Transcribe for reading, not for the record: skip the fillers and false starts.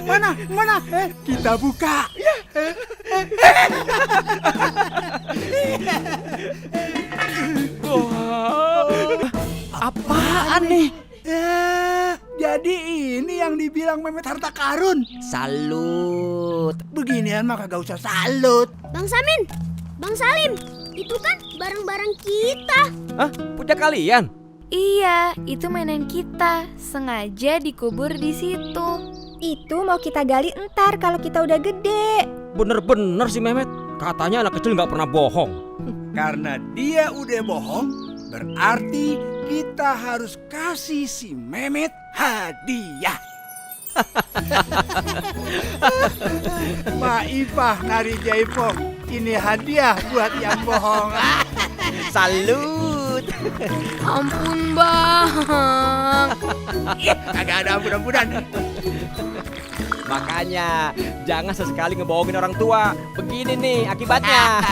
Mana? Kita buka. Apaan nih? Jadi ini yang dibilang Mehmet harta karun. Salut. Beginian mah kagak usah salut. Bang Samin, Bang Salim, itu kan barang-barang kita. Hah? Punya kalian? Iya, itu mainan kita. Sengaja dikubur di situ. Itu mau kita gali entar kalau kita udah gede. Bener-bener si Mehmet. Katanya anak kecil nggak pernah bohong. Karena dia udah bohong, berarti kita harus kasih si Mehmet hadiah. Maifah Nari Jaipong, ini hadiah buat yang bohong. Salut. Ampun, Bang. Kagak ada ampun-ampunan. Makanya jangan sesekali ngebohongin orang tua. Begini nih akibatnya.